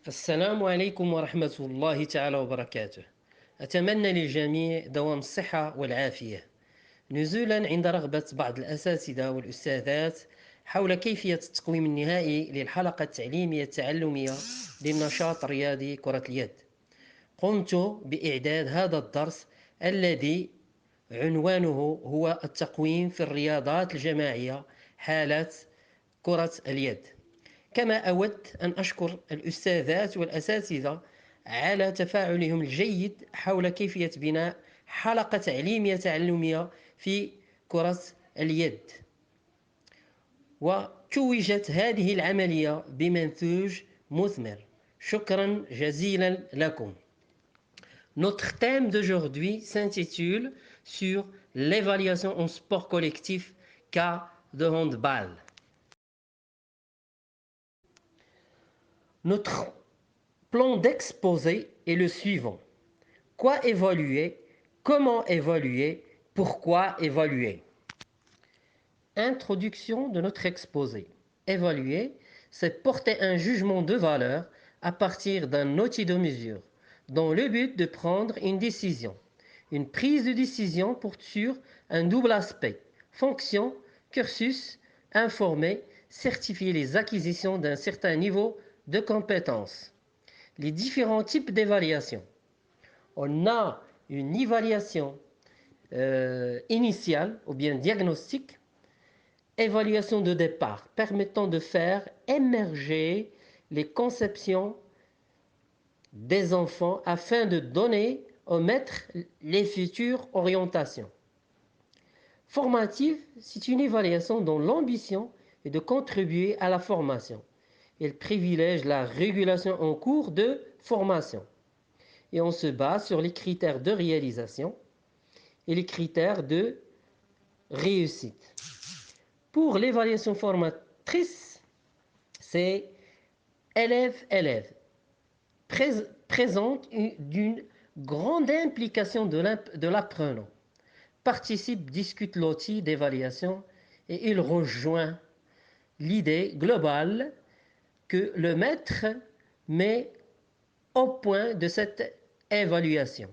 السلام عليكم ورحمة الله تعالى وبركاته. أتمنى للجميع دوام الصحة والعافية، نزولا عند رغبة بعض الأساتذة والأستاذات حول كيفية التقويم النهائي للحلقة التعليمية التعلمية للنشاط الرياضي كرة اليد. قمت بإعداد هذا الدرس الذي عنوانه هو التقويم في الرياضات الجماعية حالة كرة اليد. كما أود أن أشكر الأستاذات والأساتذة على تفاعلهم الجيد حول كيفية بناء حلقة تعليمية تعلمية في كرة اليد. وتوجت هذه العملية بمنتوج مثمر. شكرا جزيلا لكم. Notre thème d'aujourd'hui s'intitule sur l'évaluation en sport collectif cas de handball. Notre plan d'exposé est le suivant. Quoi évaluer? Comment évaluer? Pourquoi évaluer? Introduction de notre exposé. Évaluer, c'est porter un jugement de valeur à partir d'un outil de mesure, dans le but de prendre une décision. Une prise de décision porte sur un double aspect: fonction, cursus, informer, certifier les acquisitions d'un certain niveau de compétence. Les différents types d'évaluation. On a une évaluation initiale ou bien diagnostique, évaluation de départ permettant de faire émerger les conceptions des enfants afin de donner aux maîtres les futures orientations. Formative, c'est une évaluation dont l'ambition est de contribuer à la formation. Elle privilège la régulation en cours de formation. Et on se base sur les critères de réalisation et les critères de réussite. Pour l'évaluation formatrice, c'est élève-élève, présente d'une grande implication de l'apprenant, participe, discute l'outil d'évaluation et il rejoint l'idée globale que le maître met au point de cette évaluation.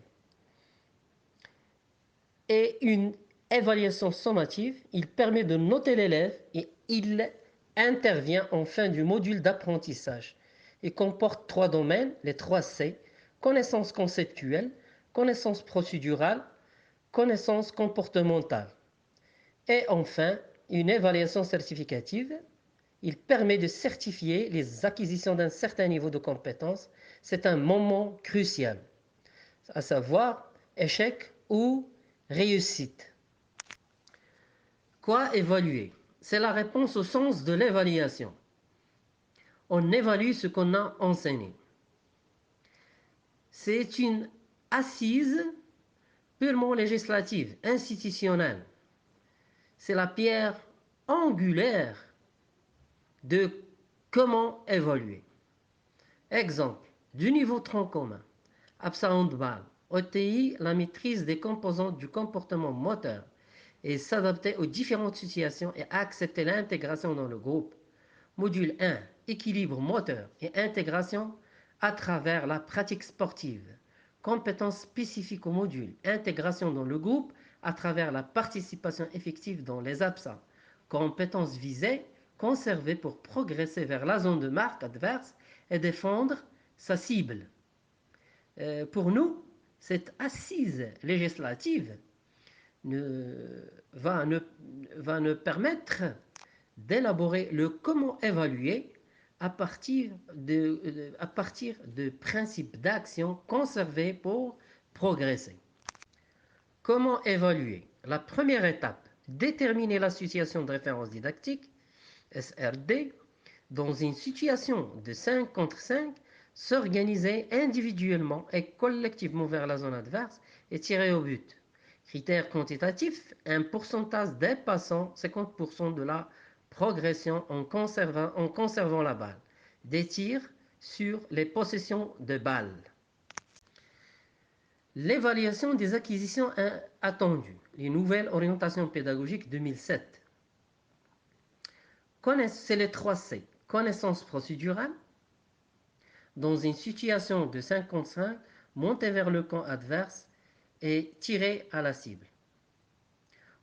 Et une évaluation sommative, il permet de noter l'élève et il intervient en fin du module d'apprentissage. Il comporte 3 domaines, les 3 C: connaissances conceptuelles, connaissances procédurales, connaissances comportementales. Et enfin, une évaluation certificative. Il permet de certifier les acquisitions d'un certain niveau de compétence. C'est un moment crucial, à savoir échec ou réussite. Quoi évaluer? C'est la réponse au sens de l'évaluation. On évalue ce qu'on a enseigné. C'est une assise purement législative, institutionnelle. C'est la pierre angulaire de comment évaluer. Exemple, du niveau tronc commun, APSA handball, OTI, la maîtrise des composantes du comportement moteur et s'adapter aux différentes situations et accepter l'intégration dans le groupe. Module 1, équilibre moteur et intégration à travers la pratique sportive. Compétences spécifiques au module, intégration dans le groupe à travers la participation effective dans les APSA. Compétences visées, conserver pour progresser vers la zone de marque adverse et défendre sa cible. Pour nous, cette assise législative va nous permettre d'élaborer le comment évaluer à partir de principes d'action conservés pour progresser. Comment évaluer? La première étape, déterminer la situation de référence didactique, SRD. Dans une situation de 5 contre 5, s'organiser individuellement et collectivement vers la zone adverse et tirer au but. Critère quantitatif, un pourcentage dépassant 50% de la progression en conservant la balle. Des tirs sur les possessions de balles. L'évaluation des acquisitions attendues. Les nouvelles orientations pédagogiques 2007. C'est les 3 C. Connaissance procédurale, dans une situation de 5 contre 5, monter vers le camp adverse et tirer à la cible.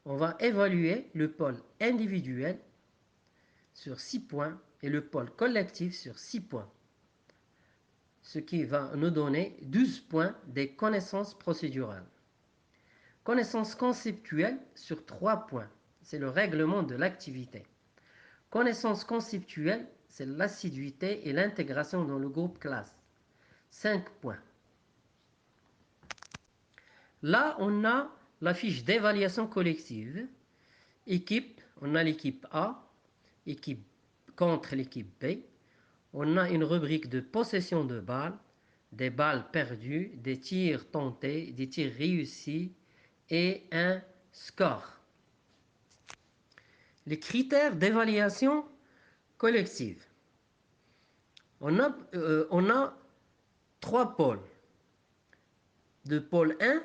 On va évaluer le pôle individuel sur 6 points et le pôle collectif sur 6 points, ce qui va nous donner 12 points des connaissances procédurales. Connaissances conceptuelles sur 3 points, c'est le règlement de l'activité. Connaissances conceptuelles, c'est l'assiduité et l'intégration dans le groupe classe, 5 points. Là, on a la fiche d'évaluation collective. Équipe, on a l'équipe A, équipe contre l'équipe B. On a une rubrique de possession de balles, des balles perdues, des tirs tentés, des tirs réussis et un score. Les critères d'évaluation collective. On a 3 pôles. Le pôle 1,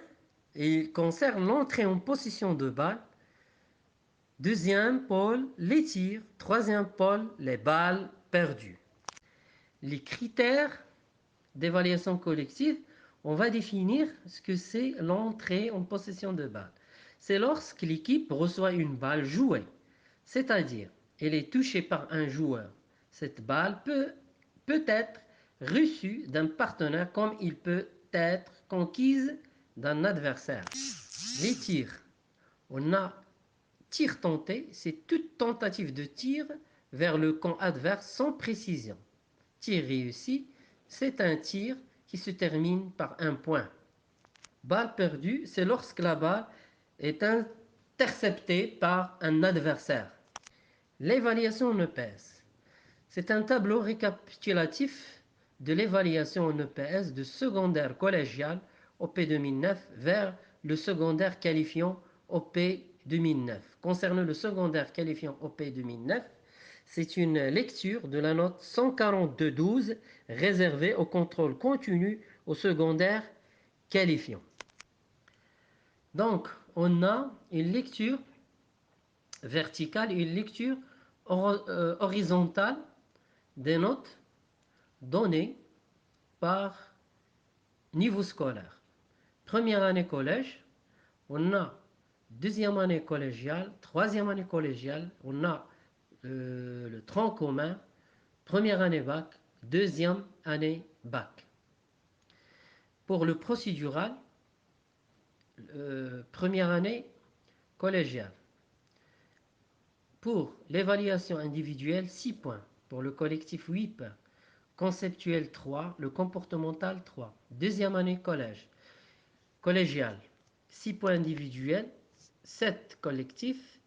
il concerne l'entrée en position de balle. Deuxième pôle, les tirs. Troisième pôle, les balles perdues. Les critères d'évaluation collective, on va définir ce que c'est l'entrée en possession de balle. C'est lorsque l'équipe reçoit une balle jouée, c'est-à-dire elle est touchée par un joueur. Cette balle peut être reçue d'un partenaire comme il peut être conquise d'un adversaire. Les tirs. On a tir tenté, c'est toute tentative de tir vers le camp adverse sans précision. Tir réussi, c'est un tir qui se termine par un point. Balle perdue, c'est lorsque la balle est interceptée par un adversaire. L'évaluation en EPS. C'est un tableau récapitulatif de l'évaluation en EPS de secondaire collégial OP 2009 vers le secondaire qualifiant OP 2009. Concernant le secondaire qualifiant OP 2009, c'est une lecture de la note 142.12 réservée au contrôle continu au secondaire qualifiant. Donc, on a une lecture verticale et une lecture horizontale des notes données par niveau scolaire. Première année collège, on a deuxième année collégiale, troisième année collégiale, on a le tronc commun, première année bac, deuxième année bac. Pour le procédural, première année collégiale. Pour l'évaluation individuelle, 6 points. Pour le collectif, 8 points. Conceptuel 3, le comportemental 3. Deuxième année collège. Collégial, 6 points individuels, 7 collectifs,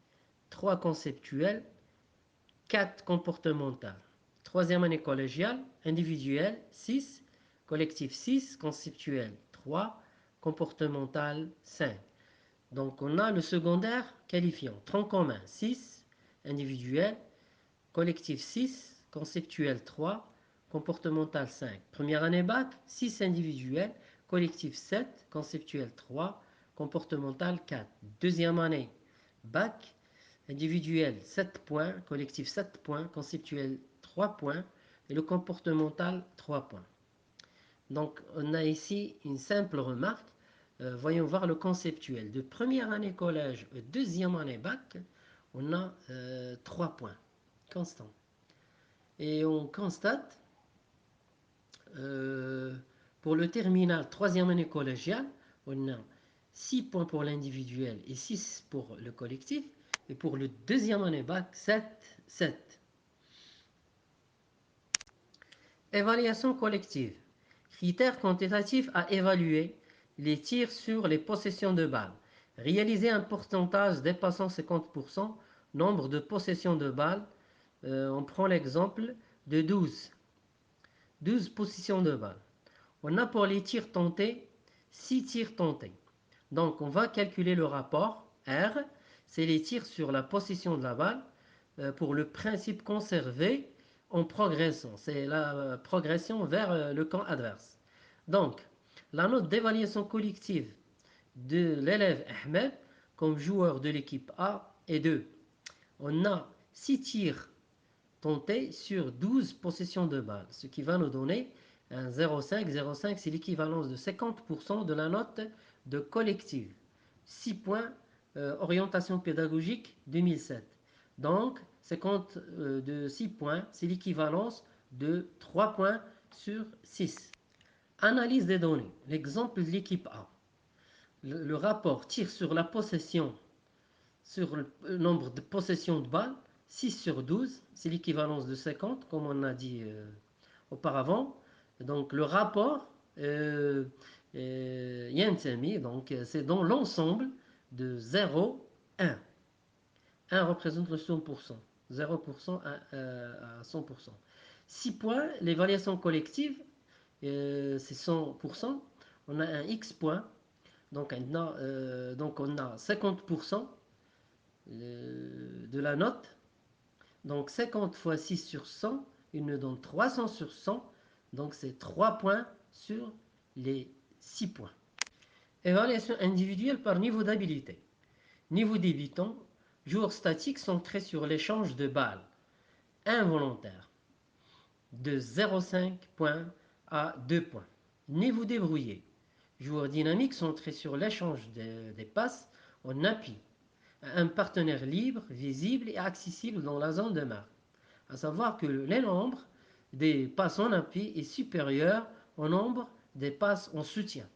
3 conceptuels, 4 comportemental. Troisième année collégiale, individuel 6, collectif 6, conceptuel 3, comportemental 5. Donc on a le secondaire qualifiant, tronc commun 6, individuel, collectif 6, conceptuel 3, comportemental 5. Première année bac, 6 individuels, collectif 7, conceptuel 3, comportemental 4. Deuxième année bac, individuel 7 points, collectif 7 points, conceptuel 3 points et le comportemental 3 points. Donc on a ici une simple remarque. Voyons voir le conceptuel. De première année collège à deuxième année bac, on a 3 points constants. Et on constate pour le terminal troisième année collégiale, on a 6 points pour l'individuel et 6 pour le collectif. Et pour le deuxième année bac, 7, 7. Évaluation collective. Critères quantitatifs à évaluer les tirs sur les possessions de balles. Réaliser un pourcentage dépassant 50%, nombre de possessions de balles. On prend l'exemple de 12. 12 possessions de balles. On a pour les tirs tentés 6 tirs tentés. Donc on va calculer le rapport R, c'est les tirs sur la possession de la balle pour le principe conservé en progressant. C'est la progression vers le camp adverse. Donc, la note d'évaluation collective de l'élève Ahmed comme joueur de l'équipe A est 2. On a 6 tirs tentés sur 12 possessions de balles, ce qui va nous donner Un 0,5, 0,5 c'est l'équivalence de 50% de la note de collective. 6 points, orientation pédagogique 2007. Donc, 50 de 6 points, c'est l'équivalence de 3 points sur 6. Analyse des données. L'exemple de l'équipe A. Le rapport tire sur la possession, sur le nombre de possessions de balles, 6 sur 12, c'est l'équivalence de 50, comme on a dit auparavant. Donc le rapport Yentemi, donc c'est dans l'ensemble de 0, 1. 1 représente le 100%, 0% à 100%. 6 points, l'évaluation collective, c'est 100%. On a un X point, donc on a 50% de la note. Donc 50 fois 6 sur 100, il nous donne 300 sur 100. Donc c'est 3 points sur les 6 points. Évaluation individuelle par niveau d'habilité. Niveau débutant, joueur statique centré sur l'échange de balles. Involontaire. De 0,5 points à 2 points. Niveau débrouillé. Joueur dynamique centré sur l'échange des passes en appui. Un partenaire libre, visible et accessible dans la zone de marque. À savoir que le nombre des passes en appui est supérieur au nombre des passes en soutien.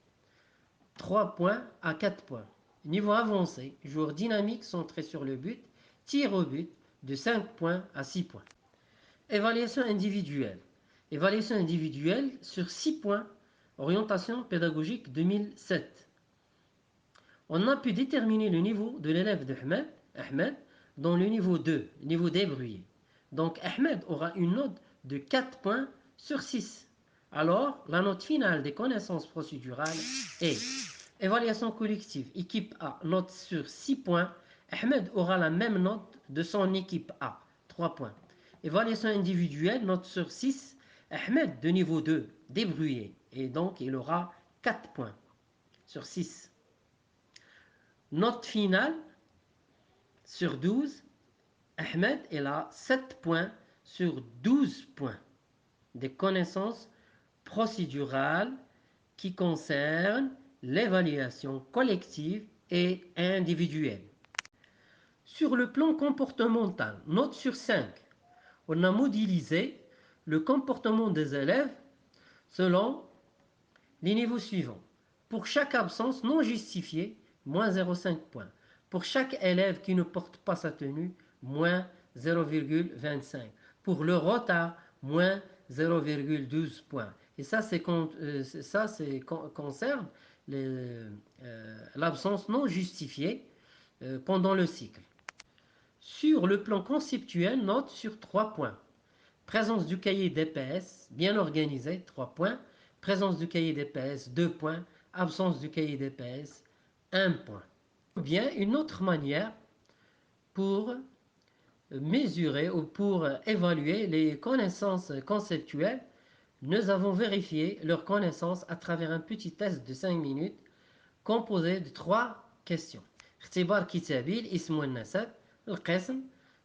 3 points à 4 points. Niveau avancé, joueur dynamique centré sur le but, tir au but de 5 points à 6 points. Évaluation individuelle. Évaluation individuelle sur 6 points. Orientation pédagogique 2007. On a pu déterminer le niveau de l'élève de Ahmed, dans le niveau 2, niveau débrouillé. Donc Ahmed aura une note de 4 points sur 6. Alors, la note finale des connaissances procédurales est évaluation collective, équipe A, note sur 6 points. Ahmed aura la même note de son équipe A, 3 points. Évaluation individuelle, note sur 6. Ahmed de niveau 2, débrouillé. Et donc, il aura 4 points sur 6. Note finale sur 12, Ahmed il a 7 points sur 12 points des connaissances procédurales qui concernent l'évaluation collective et individuelle. Sur le plan comportemental, note sur 5, on a modélisé le comportement des élèves selon les niveaux suivants. Pour chaque absence non justifiée, moins 0,5 points. Pour chaque élève qui ne porte pas sa tenue, moins 0,25. Pour le retard, moins 0,12 points. Et ça, concerne l'absence non justifiée pendant le cycle. Sur le plan conceptuel, note sur 3 points. Présence du cahier DPS, bien organisé, 3 points. Présence du cahier DPS, 2 points. Absence du cahier DPS, 1 point. Bien, une autre manière pour mesurer ou pour évaluer les connaissances conceptuelles, nous avons vérifié leurs connaissances à travers un petit test de 5 minutes composé de 3 questions. اختبار كتابي الاسم والنسب القسم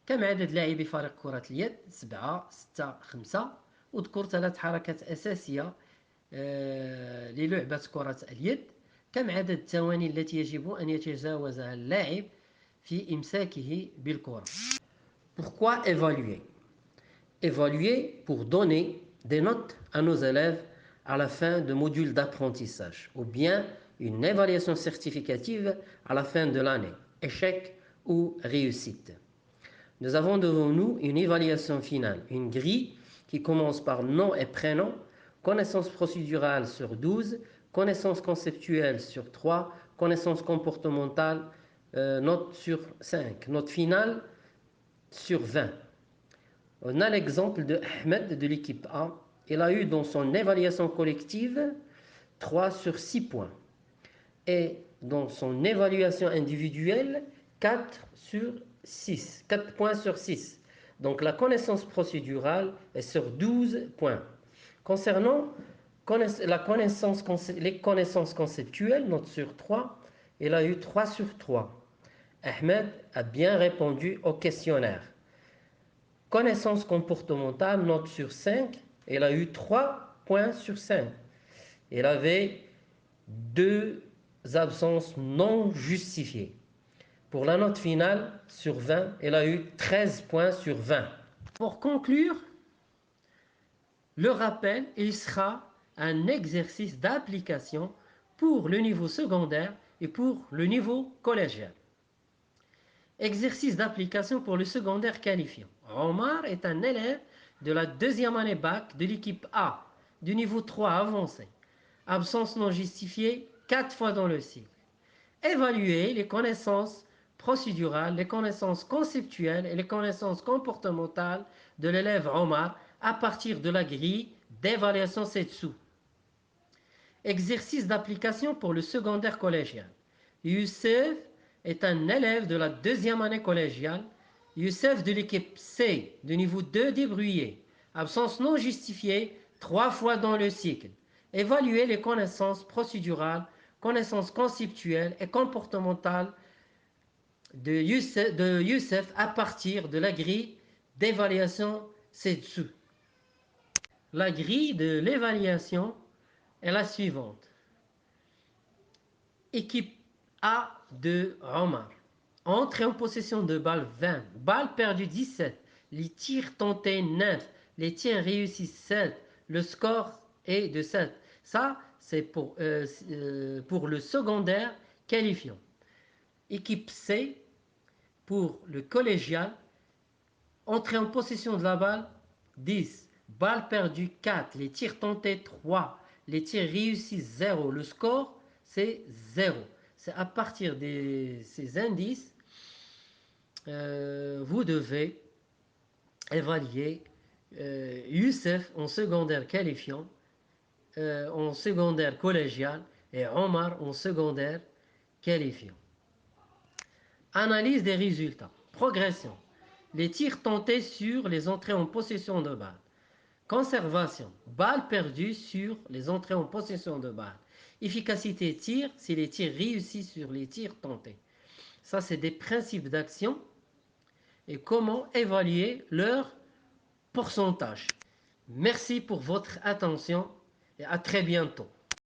كم عدد لاعبي فريق كرة اليد 7 6 5 واذكر 3 حركات أساسية للعبة كرة اليد كم عدد الثواني التي يجب أن يتجاوزها اللاعب في إمساكه بالكرة. Pourquoi évaluer? Évaluer pour donner des notes à nos élèves à la fin de modules d'apprentissage ou bien une évaluation certificative à la fin de l'année, échec ou réussite. Nous avons devant nous une évaluation finale, une grille qui commence par nom et prénom, connaissances procédurales sur 12, connaissances conceptuelles sur 3, connaissances comportementales, note sur 5, note finale sur 20. On a l'exemple de Ahmed de l'équipe A. Il a eu dans son évaluation collective 3 sur 6 points. Et dans son évaluation individuelle, 4 sur 6. 4 points sur 6. Donc la connaissance procédurale est sur 12 points. Concernant les connaissances conceptuelles, note sur 3, il a eu 3 sur 3. Ahmed a bien répondu au questionnaire. Connaissances comportementales, note sur 5, il a eu 3 points sur 5. Il avait 2 absences non justifiées. Pour la note finale sur 20, elle a eu 13 points sur 20. Pour conclure, le rappel, il sera un exercice d'application pour le niveau secondaire et pour le niveau collégial. Exercice d'application pour le secondaire qualifiant. Omar est un élève de la deuxième année bac de l'équipe A, du niveau 3 avancé. Absence non justifiée 4 fois dans le cycle. Évaluer les connaissances procédurales, les connaissances conceptuelles et les connaissances comportementales de l'élève Omar à partir de la grille d'évaluation ci-dessous. Exercice d'application pour le secondaire collégial. Youssef est un élève de la deuxième année collégiale. Youssef de l'équipe C, du niveau 2 débrouillé. Absence non justifiée 3 fois dans le cycle. Évaluer les connaissances procédurales, connaissances conceptuelles et comportementales de Youssef à partir de la grille d'évaluation ci-dessous. La grille de l'évaluation est la suivante. Équipe A de Omar. Entrée en possession de balle 20. Balle perdue 17. Les tirs tentés 9. Les tirs réussis 7. Le score est de 7. Ça, c'est pour le secondaire qualifiant. Équipe C, pour le collégial. Entrée en possession de la balle 10. Balle perdue 4. Les tirs tentés 3. Les tirs réussis 0. Le score, c'est 0. C'est à partir de ces indices, vous devez évaluer Youssef en secondaire qualifiant, en secondaire collégial et Omar en secondaire qualifiant. Analyse des résultats. Progression. Les tirs tentés sur les entrées en possession de balle. Conservation. Balles perdues sur les entrées en possession de balle. Efficacité tir, c'est les tirs réussis sur les tirs tentés. Ça, c'est des principes d'action et comment évaluer leur pourcentage. Merci pour votre attention et à très bientôt.